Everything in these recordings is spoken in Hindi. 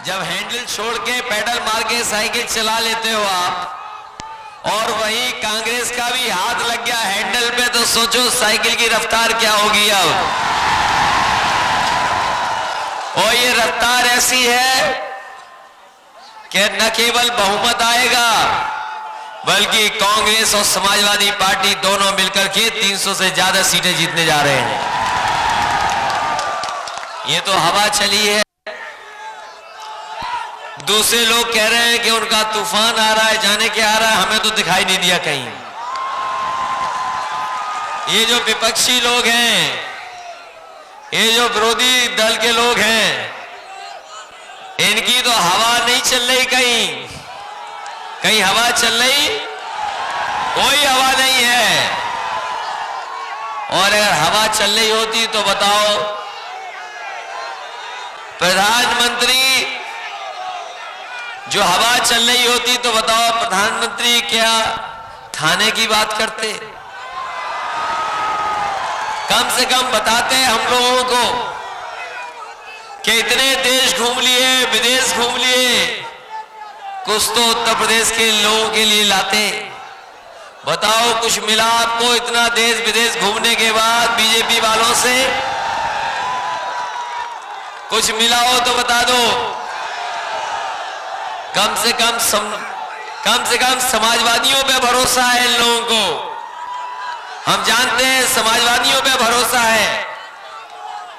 जब हैंडल छोड़ के पैडल मार के साइकिल चला लेते हो आप, और वही कांग्रेस का भी हाथ लग गया हैंडल पे, तो सोचो साइकिल की रफ्तार क्या होगी अब। और ये रफ्तार ऐसी है कि न केवल बहुमत आएगा, बल्कि कांग्रेस और समाजवादी पार्टी दोनों मिलकर के 300 से ज्यादा सीटें जीतने जा रहे हैं। ये तो हवा चली है। दूसरे लोग कह रहे हैं कि उनका तूफान आ रहा है, जाने क्या आ रहा है, हमें तो दिखाई नहीं दिया कहीं। ये जो विपक्षी लोग हैं, ये जो विरोधी दल के लोग हैं, इनकी तो हवा नहीं चल रही कहीं। कहीं हवा चल रही? कोई हवा नहीं है। और अगर हवा चल रही होती तो बताओ, प्रधानमंत्री जो हवा चल रही होती तो बताओ, प्रधानमंत्री क्या थाने की बात करते? कम से कम बताते हम लोगों को कि इतने देश घूम लिए, विदेश घूम लिए, कुछ तो उत्तर प्रदेश के लोगों के लिए लाते। बताओ कुछ मिला आपको इतना देश विदेश घूमने के बाद बीजेपी वालों से? कुछ मिला हो तो बता दो। कम से कम समाजवादियों पे भरोसा है इन लोगों को। हम जानते हैं समाजवादियों पे भरोसा है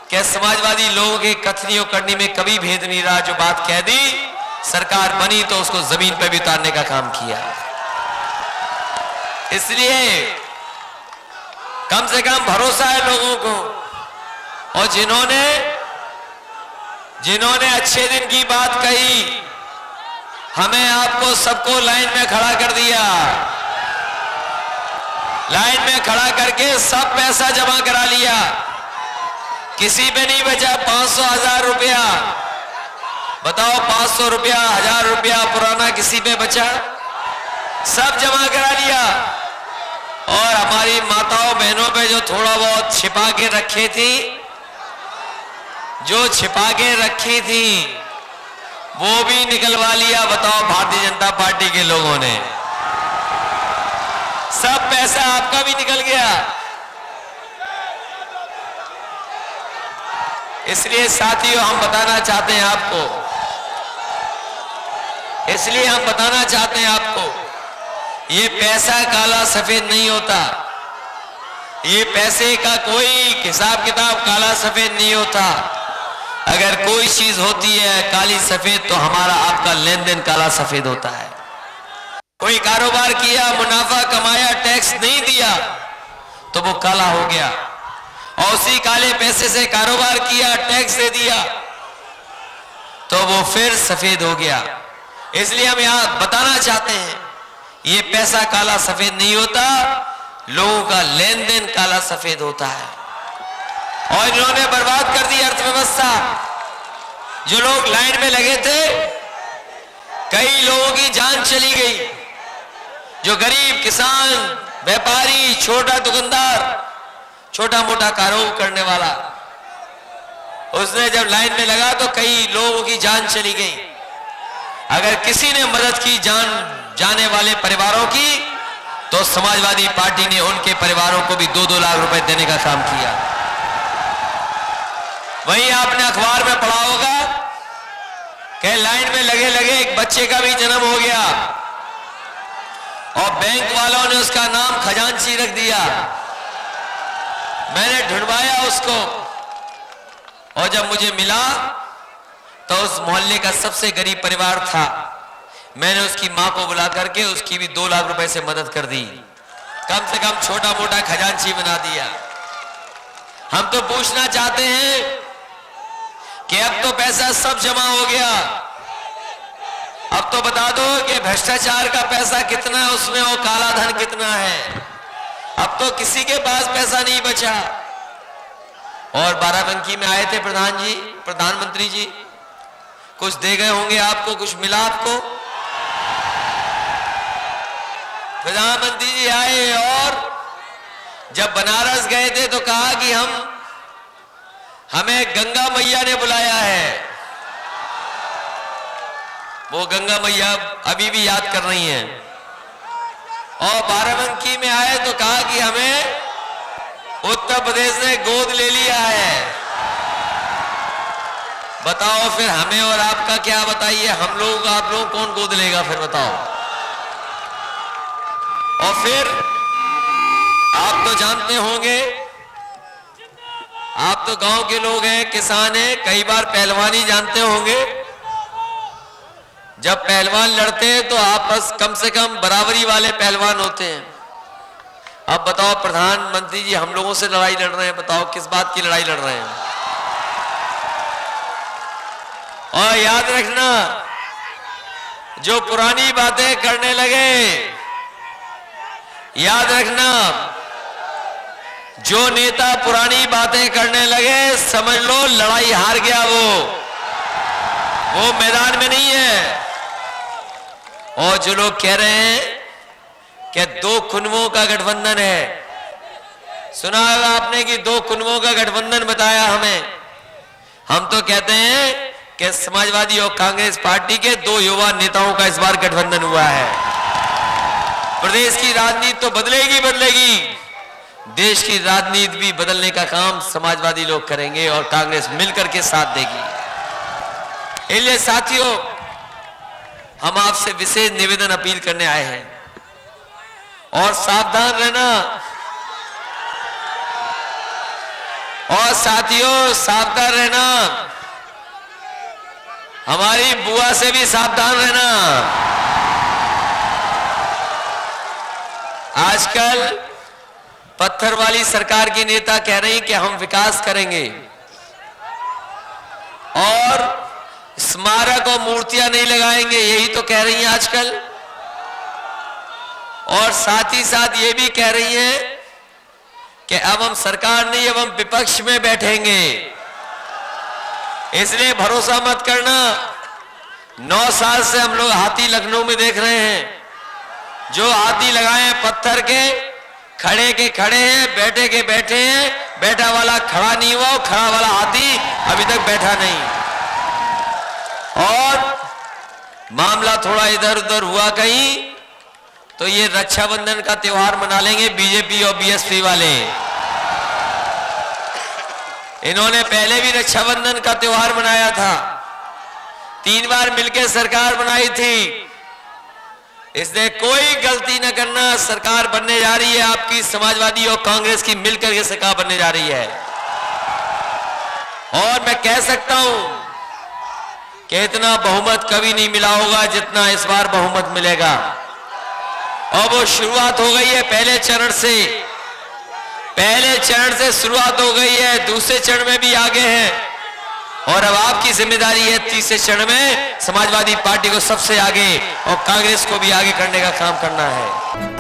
कि समाजवादी लोगों के कथनी और करनी में कभी भेद नहीं रहा। जो बात कह दी, सरकार बनी तो उसको जमीन पे भी उतारने का काम किया। इसलिए कम से कम भरोसा है लोगों को। और जिन्होंने अच्छे दिन की बात कही, हमें आपको सबको लाइन में खड़ा कर दिया। लाइन में खड़ा करके सब पैसा जमा करा लिया, किसी पे नहीं बचा 500-1000 रुपया। बताओ 500 रुपया, 1000 रुपया पुराना किसी पे बचा? सब जमा करा लिया। और हमारी माताओं बहनों पे जो थोड़ा बहुत छिपा के रखी थी, वो भी निकलवा लिया। बताओ भारतीय जनता पार्टी के लोगों ने। सब पैसा आपका भी निकल गया। इसलिए साथियों हम बताना चाहते हैं आपको, ये पैसा काला सफेद नहीं होता। ये पैसे का कोई हिसाब किताब काला सफेद नहीं होता। अगर कोई चीज होती है काली सफेद, तो हमारा आपका लेन देन काला सफेद होता है। कोई कारोबार किया, मुनाफा कमाया, टैक्स नहीं दिया, तो वो काला हो गया। और उसी काले पैसे से कारोबार किया, टैक्स दे दिया, तो वो फिर सफेद हो गया। इसलिए हम यहां बताना चाहते हैं, ये पैसा काला सफेद नहीं होता, लोगों का लेन देन काला सफेद होता है। और इन्होंने बर्बाद कर दी अर्थव्यवस्था। जो लोग लाइन में लगे थे, कई लोगों की जान चली गई। जो गरीब किसान, व्यापारी, छोटा दुकानदार, छोटा मोटा कारोबार करने वाला, उसने जब लाइन में लगा तो कई लोगों की जान चली गई। अगर किसी ने मदद की जाने वाले परिवारों की, तो समाजवादी पार्टी ने उनके परिवारों को भी 2-2 लाख रुपए देने का काम किया। वहीं आपने अखबार में पढ़ा होगा कि लाइन में लगे लगे एक बच्चे का भी जन्म हो गया, और बैंक वालों ने उसका नाम खजांची रख दिया। मैंने ढूंढवाया उसको, और जब मुझे मिला तो उस मोहल्ले का सबसे गरीब परिवार था। मैंने उसकी मां को बुला करके उसकी भी 2 लाख रुपए से मदद कर दी। कम से कम छोटा मोटा खजांची बना दिया। हम तो पूछना चाहते हैं कि अब तो पैसा सब जमा हो गया, अब तो बता दो कि भ्रष्टाचार का पैसा कितना है उसमें, और काला धन कितना है। अब तो किसी के पास पैसा नहीं बचा। और बाराबंकी में आए थे प्रधानमंत्री जी, कुछ दे गए होंगे आपको, कुछ मिला आपको? प्रधानमंत्री जी आए और जब बनारस गए थे तो कहा कि हमें गंगा मैया ने बुलाया है। वो गंगा मैया अभी भी याद कर रही हैं। और बाराबंकी में आए तो कहा कि हमें उत्तर प्रदेश ने गोद ले लिया है। बताओ फिर हमें और आपका क्या, बताइए हम लोग आप लोग कौन गोद लेगा फिर, बताओ। और फिर आप तो जानते होंगे, आप तो गांव के लोग हैं, किसान हैं, कई बार पहलवानी जानते होंगे। जब पहलवान लड़ते हैं तो आपस कम से कम बराबरी वाले पहलवान होते हैं। अब बताओ प्रधानमंत्री जी हम लोगों से लड़ाई लड़ रहे हैं, बताओ किस बात की लड़ाई लड़ रहे हैं। और याद रखना, जो पुरानी बातें करने लगे, याद रखना, जो नेता पुरानी बातें करने लगे समझ लो लड़ाई हार गया, वो मैदान में नहीं है। और जो लोग कह रहे हैं कि दो कुनबों का गठबंधन है, सुना होगा आपने कि दो कुनबों का गठबंधन बताया हमें। हम तो कहते हैं कि समाजवादी और कांग्रेस पार्टी के दो युवा नेताओं का इस बार गठबंधन हुआ है। प्रदेश की राजनीति तो बदलेगी बदलेगी, देश की राजनीति भी बदलने का काम समाजवादी लोग करेंगे और कांग्रेस मिलकर के साथ देगी। इसलिए साथियों, हम आपसे विशेष निवेदन अपील करने आए हैं और सावधान रहना। और साथियों सावधान रहना, हमारी बुआ से भी सावधान रहना। आजकल पत्थर वाली सरकार की नेता कह रही कि हम विकास करेंगे और स्मारक और मूर्तियां नहीं लगाएंगे, यही तो कह रही हैं आजकल। और साथ ही साथ ये भी कह रही हैं कि अब हम सरकार नहीं, अब हम विपक्ष में बैठेंगे। इसलिए भरोसा मत करना। 9 साल से हम लोग हाथी लखनऊ में देख रहे हैं, जो हाथी लगाए हैं पत्थर के, खड़े के खड़े हैं, बैठे के बैठे हैं, बैठा वाला खड़ा नहीं हुआ, खड़ा वाला हाथी अभी तक बैठा नहीं। और मामला थोड़ा इधर उधर हुआ कहीं तो ये रक्षाबंधन का त्योहार मना लेंगे बीजेपी और बीएसपी वाले। इन्होंने पहले भी रक्षाबंधन का त्योहार मनाया था, 3 बार मिलकर सरकार बनाई थी। इसलिए कोई गलती न करना, सरकार बनने जा रही है आपकी, समाजवादी और कांग्रेस की मिलकर के सरकार बनने जा रही है। और मैं कह सकता हूं कि इतना बहुमत कभी नहीं मिला होगा जितना इस बार बहुमत मिलेगा। और वो शुरुआत हो गई है पहले चरण से शुरुआत हो गई है, दूसरे चरण में भी आगे हैं। और अब आपकी जिम्मेदारी है तीसरे चरण में समाजवादी पार्टी को सबसे आगे और कांग्रेस को भी आगे करने का काम करना है।